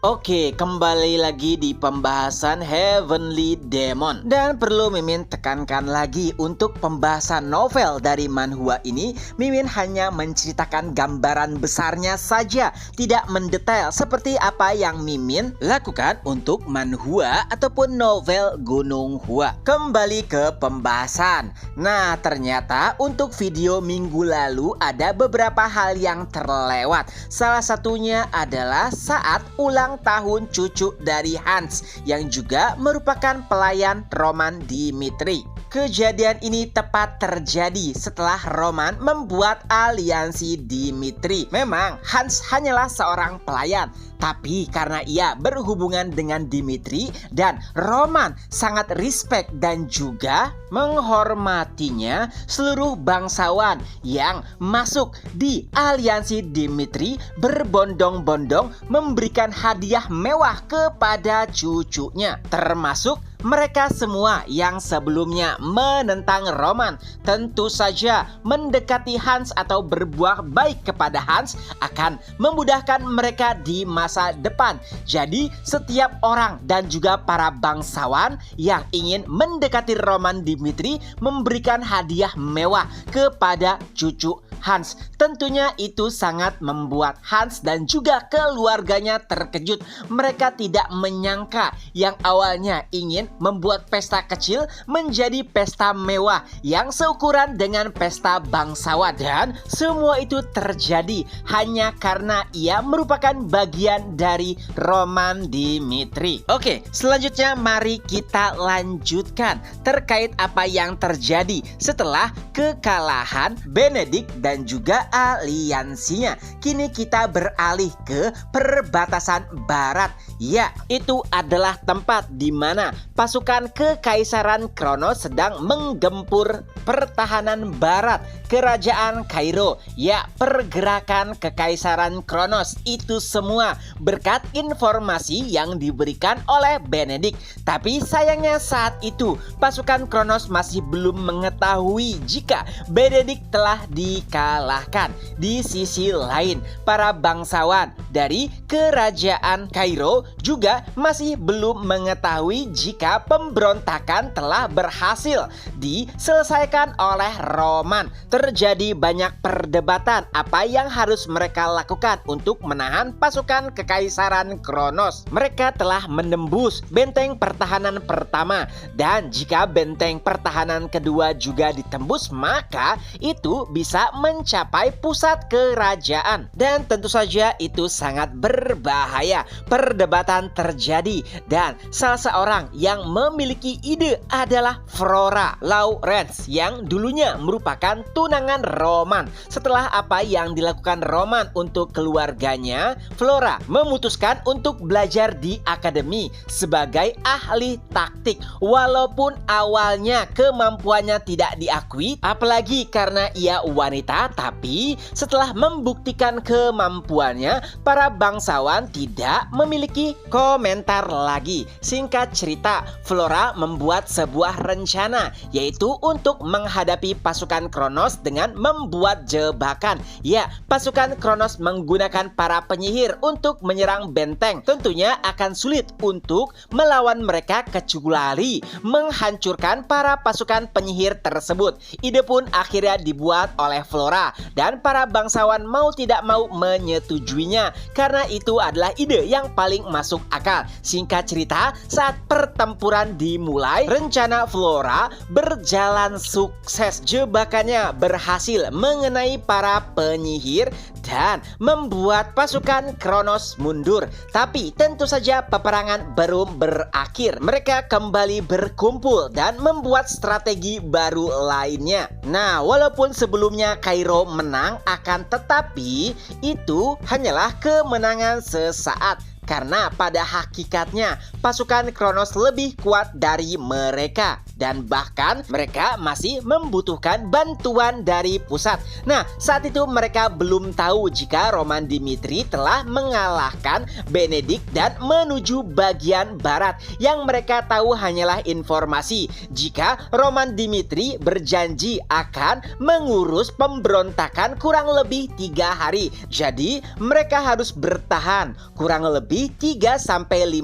Oke, kembali lagi di pembahasan Heavenly Demon. Dan perlu Mimin tekankan lagi, untuk pembahasan novel dari manhwa ini, Mimin hanya menceritakan gambaran besarnya saja, tidak mendetail seperti apa yang Mimin lakukan untuk manhwa ataupun novel Gunung Hua. Kembali ke pembahasan. Nah, ternyata untuk video minggu lalu ada beberapa hal yang terlewat. Salah satunya adalah saat ulang tahun cucu dari Hans yang juga merupakan pelayan Roman Dimitri. Kejadian ini tepat terjadi setelah Roman membuat aliansi Dimitri. Memang Hans hanyalah seorang pelayan, tapi karena ia berhubungan dengan Dimitri dan Roman sangat respect dan juga menghormatinya, seluruh bangsawan yang masuk di aliansi Dimitri berbondong-bondong memberikan hadiah mewah kepada cucunya, termasuk mereka semua yang sebelumnya menentang Roman. Tentu saja mendekati Hans atau berbuat baik kepada Hans akan memudahkan mereka di masa depan. Jadi setiap orang dan juga para bangsawan yang ingin mendekati Roman Dimitri memberikan hadiah mewah kepada cucu Hans. Tentunya itu sangat membuat Hans dan juga keluarganya terkejut. Mereka tidak menyangka yang awalnya ingin membuat pesta kecil menjadi pesta mewah yang seukuran dengan pesta bangsawan. Dan semua itu terjadi hanya karena ia merupakan bagian dari Roman Dimitri. Oke, selanjutnya mari kita lanjutkan terkait apa yang terjadi setelah kekalahan Benedict dan juga aliansinya. Kini kita beralih ke perbatasan barat. Ya, itu adalah tempat di mana pasukan Kekaisaran Kronos sedang menggempur pertahanan barat Kerajaan Kairo. Ya, pergerakan Kekaisaran Kronos itu semua berkat informasi yang diberikan oleh Benedict. Tapi sayangnya saat itu pasukan Kronos masih belum mengetahui jika Benedict telah dikalahkan. Di sisi lain, para bangsawan dari Kerajaan Kairo juga masih belum mengetahui jika pemberontakan telah berhasil diselesaikan oleh Roman. Terjadi banyak perdebatan apa yang harus mereka lakukan untuk menahan pasukan Kekaisaran Kronos. Mereka telah menembus benteng pertahanan pertama, dan jika benteng pertahanan kedua juga ditembus, maka itu bisa mencapai pusat kerajaan. Dan tentu saja itu sangat berbahaya. Perdebatan terjadi dan salah seorang yang memiliki ide adalah Flora Lawrence yang dulunya merupakan tunangan Roman. Setelah apa yang dilakukan Roman untuk keluarganya, Flora memutuskan untuk belajar di akademi sebagai ahli taktik. Walaupun awalnya kemampuannya tidak diakui, apalagi karena ia wanita, tapi setelah membuktikan kemampuannya, para bangsawan tidak memiliki komentar lagi. Singkat cerita, Flora membuat sebuah rencana, yaitu untuk menghadapi pasukan Kronos dengan membuat jebakan. Ya, pasukan Kronos menggunakan para penyihir untuk menyerang benteng. Tentunya akan sulit untuk melawan mereka kecuali menghancurkan para pasukan penyihir tersebut. Ide pun akhirnya dibuat oleh Flora dan para bangsawan mau tidak mau menyetujuinya karena itu adalah ide yang paling masuk akal. Singkat cerita, saat pertempuran dimulai, rencana Flora berjalan sukses. Jebakannya berhasil mengenai para penyihir dan membuat pasukan Kronos mundur. Tapi tentu saja peperangan belum berakhir. Mereka kembali berkumpul dan membuat strategi baru lainnya. Nah, walaupun sebelumnya Kairo menang, akan tetapi itu hanyalah kemenangan sesaat. Karena pada hakikatnya pasukan Kronos lebih kuat dari mereka. dan bahkan mereka masih membutuhkan bantuan dari pusat. Nah, saat itu mereka belum tahu jika Roman Dimitri telah mengalahkan Benedict dan menuju bagian barat. Yang mereka tahu hanyalah informasi jika Roman Dimitri berjanji akan mengurus pemberontakan kurang lebih 3 hari. Jadi mereka harus bertahan kurang lebih 3-5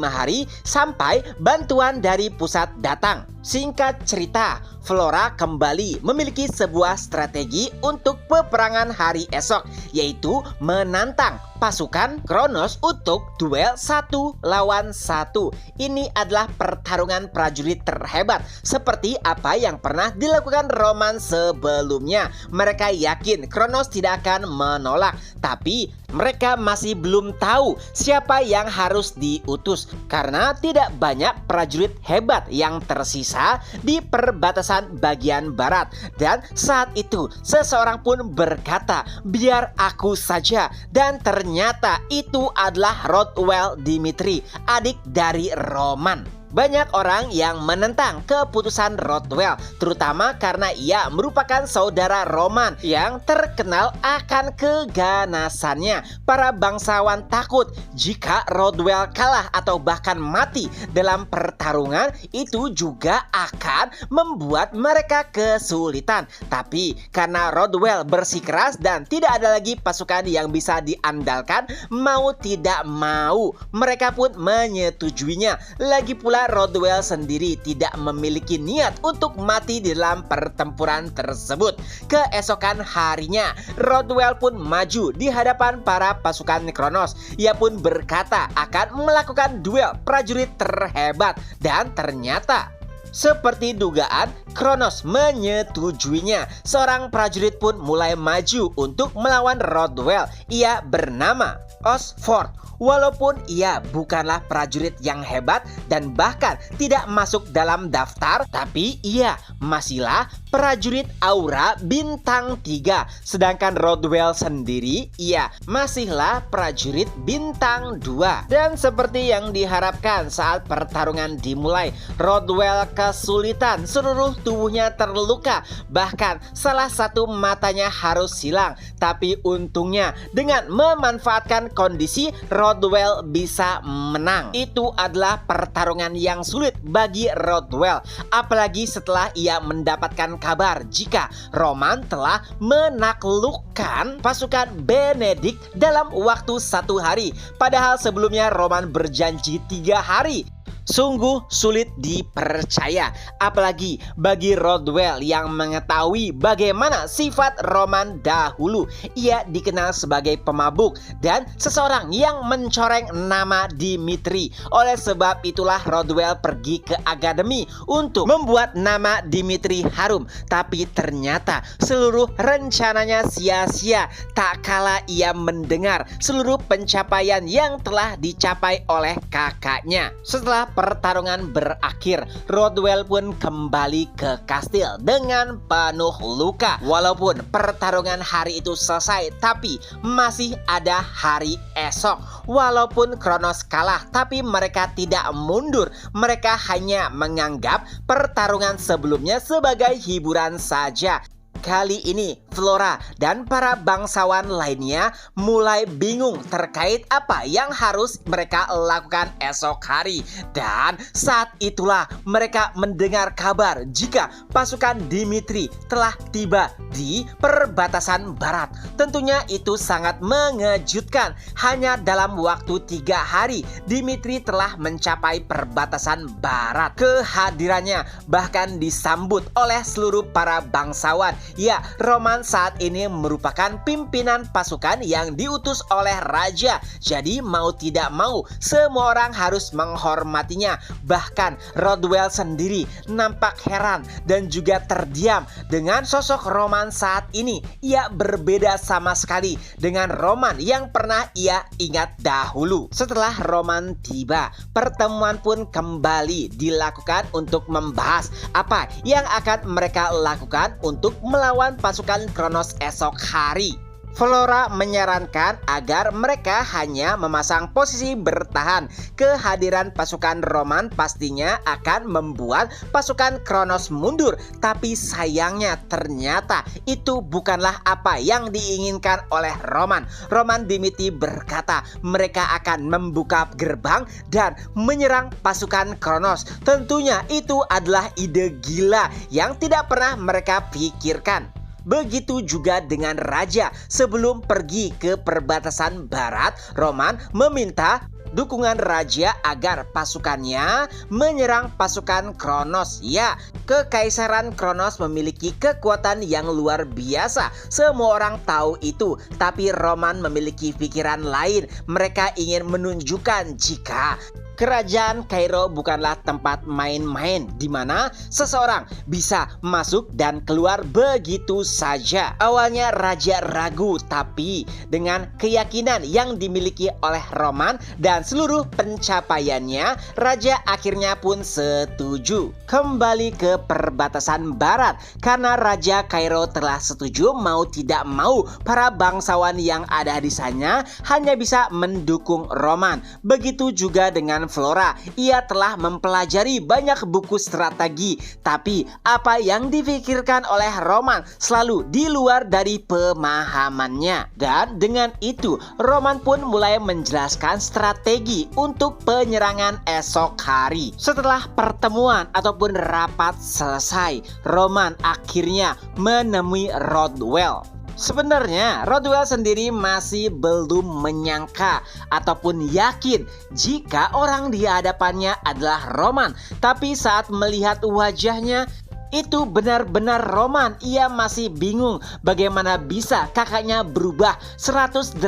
hari sampai bantuan dari pusat datang. Singkat cerita, Flora kembali memiliki sebuah strategi untuk peperangan hari esok, yaitu menantang pasukan Kronos untuk duel 1 lawan 1. Ini adalah pertarungan prajurit terhebat seperti apa yang pernah dilakukan Roman sebelumnya. Mereka yakin Kronos tidak akan menolak, tapi mereka masih belum tahu siapa yang harus diutus karena tidak banyak prajurit hebat yang tersisa di perbatasan bagian barat. Dan saat itu seseorang pun berkata, "Biar aku saja." Dan ternyata itu adalah Rothwell Dimitri, adik dari Roman. Banyak orang yang menentang keputusan Rothwell, terutama karena ia merupakan saudara Roman yang terkenal akan keganasannya. Para bangsawan takut jika Rothwell kalah atau bahkan mati dalam pertarungan, itu juga akan membuat mereka kesulitan. Tapi karena Rothwell bersikeras dan tidak ada lagi pasukan yang bisa diandalkan, mau tidak mau mereka pun menyetujuinya. Lagi pula Rothwell sendiri tidak memiliki niat untuk mati di dalam pertempuran tersebut. Keesokan harinya, Rothwell pun maju di hadapan para pasukan Kronos. Ia pun berkata akan melakukan duel prajurit terhebat, dan ternyata seperti dugaan, Kronos menyetujuinya. Seorang prajurit pun mulai maju untuk melawan Rothwell. Ia bernama Osford. Walaupun ia bukanlah prajurit yang hebat dan bahkan tidak masuk dalam daftar, tapi ia masihlah prajurit aura bintang 3. Sedangkan Rothwell sendiri, ia masihlah prajurit bintang 2. Dan seperti yang diharapkan saat pertarungan dimulai, Rothwell kesulitan, seluruh tubuhnya terluka, bahkan salah satu matanya harus hilang. Tapi untungnya dengan memanfaatkan kondisi, Rothwell bisa menang. Itu adalah pertarungan yang sulit bagi Rothwell, apalagi setelah ia mendapatkan kabar jika Roman telah menaklukkan pasukan Benedict dalam waktu 1 hari. Padahal sebelumnya Roman berjanji 3 hari. Sungguh sulit dipercaya, apalagi bagi Rothwell yang mengetahui bagaimana sifat Roman dahulu. Ia dikenal sebagai pemabuk dan seseorang yang mencoreng nama Dimitri. Oleh sebab itulah Rothwell pergi ke akademi untuk membuat nama Dimitri harum. Tapi ternyata seluruh rencananya sia-sia tak kala ia mendengar seluruh pencapaian yang telah dicapai oleh kakaknya. Setelah pertarungan berakhir, Rothwell pun kembali ke kastil dengan penuh luka. Walaupun pertarungan hari itu selesai, tapi masih ada hari esok. Walaupun Kronos kalah, tapi mereka tidak mundur. Mereka hanya menganggap pertarungan sebelumnya sebagai hiburan saja. Kali ini Flora dan para bangsawan lainnya mulai bingung terkait apa yang harus mereka lakukan esok hari. Dan saat itulah mereka mendengar kabar jika pasukan Dimitri telah tiba di perbatasan barat. Tentunya itu sangat mengejutkan. Hanya dalam waktu 3 hari Dimitri telah mencapai perbatasan barat. Kehadirannya bahkan disambut oleh seluruh para bangsawan. Ya, Roman saat ini merupakan pimpinan pasukan yang diutus oleh raja. Jadi mau tidak mau semua orang harus menghormatinya. Bahkan Rothwell sendiri nampak heran dan juga terdiam dengan sosok Roman saat ini. Ia berbeda sama sekali dengan Roman yang pernah ia ingat dahulu. Setelah Roman tiba, pertemuan pun kembali dilakukan untuk membahas apa yang akan mereka lakukan untuk melawan pasukan Kronos esok hari. Flora menyarankan agar mereka hanya memasang posisi bertahan. Kehadiran pasukan Roman pastinya akan membuat pasukan Kronos mundur. Tapi sayangnya ternyata itu bukanlah apa yang diinginkan oleh Roman. Roman Dimitri berkata mereka akan membuka gerbang dan menyerang pasukan Kronos. Tentunya itu adalah ide gila yang tidak pernah mereka pikirkan. Begitu juga dengan raja. Sebelum pergi ke perbatasan barat, Roman meminta dukungan raja agar pasukannya menyerang pasukan Kronos. Ya, Kekaisaran Kronos memiliki kekuatan yang luar biasa. Semua orang tahu itu. Tapi Roman memiliki pikiran lain. Mereka ingin menunjukkan jika Kerajaan Kairo bukanlah tempat main-main di mana seseorang bisa masuk dan keluar begitu saja. Awalnya raja ragu, tapi dengan keyakinan yang dimiliki oleh Roman dan seluruh pencapaiannya, raja akhirnya pun setuju kembali ke perbatasan barat. Karena raja Kairo telah setuju, mau tidak mau para bangsawan yang ada di sana hanya bisa mendukung Roman. Begitu juga dengan Flora. Ia telah mempelajari banyak buku strategi, tapi apa yang dipikirkan oleh Roman selalu di luar dari pemahamannya. Dan dengan itu Roman pun mulai menjelaskan strategi untuk penyerangan esok hari. Setelah pertemuan ataupun rapat selesai, Roman akhirnya menemui Rodwell. Sebenarnya Rodwell sendiri masih belum menyangka ataupun yakin jika orang di hadapannya adalah Roman. Tapi saat melihat wajahnya, itu benar-benar Roman. Ia masih bingung bagaimana bisa kakaknya berubah 180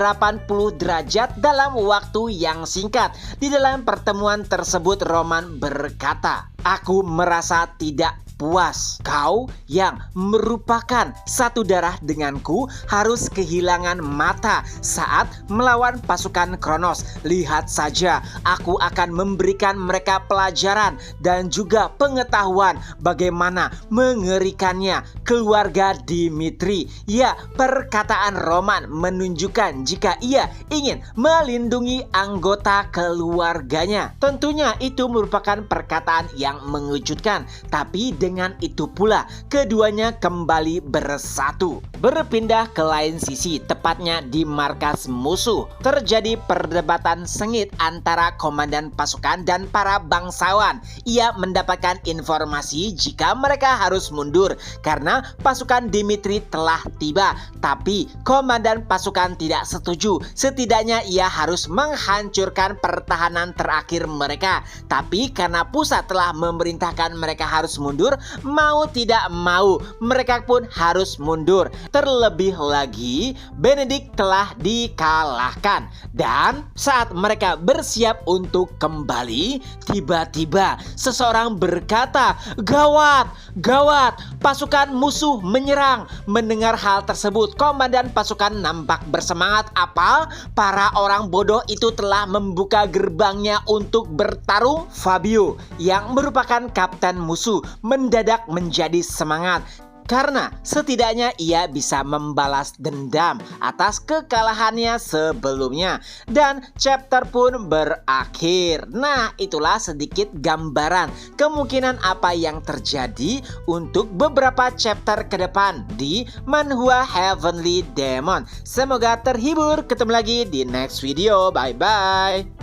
derajat dalam waktu yang singkat. Di dalam pertemuan tersebut Roman berkata, "Aku merasa tidak puas. Kau yang merupakan satu darah denganku harus kehilangan mata saat melawan pasukan Kronos. Lihat saja, aku akan memberikan mereka pelajaran dan juga pengetahuan bagaimana mengerikannya keluarga Dimitri." Ya, perkataan Roman menunjukkan jika ia ingin melindungi anggota keluarganya. Tentunya itu merupakan perkataan yang mengejutkan, tapi dengan itu pula keduanya kembali bersatu. Berpindah ke lain sisi, tepatnya di markas musuh, terjadi perdebatan sengit antara komandan pasukan dan para bangsawan. Ia mendapatkan informasi jika mereka harus mundur karena pasukan Dimitri telah tiba. Tapi komandan pasukan tidak setuju. Setidaknya ia harus menghancurkan pertahanan terakhir mereka. Tapi karena pusat telah memerintahkan mereka harus mundur, mau tidak mau mereka pun harus mundur. Terlebih lagi Benedict telah dikalahkan. Dan saat mereka bersiap untuk kembali, tiba-tiba seseorang berkata, "Gawat, gawat, pasukan musuh menyerang." Mendengar hal tersebut, komandan pasukan nampak bersemangat. Apa? Para orang bodoh itu telah membuka gerbangnya untuk bertarung. Fabio yang merupakan kapten musuh mendadak menjadi semangat karena setidaknya ia bisa membalas dendam atas kekalahannya sebelumnya. Dan chapter pun berakhir. Nah, itulah sedikit gambaran kemungkinan apa yang terjadi untuk beberapa chapter ke depan di Manhwa Heavenly Demon. Semoga terhibur. Ketemu lagi di next video. Bye bye.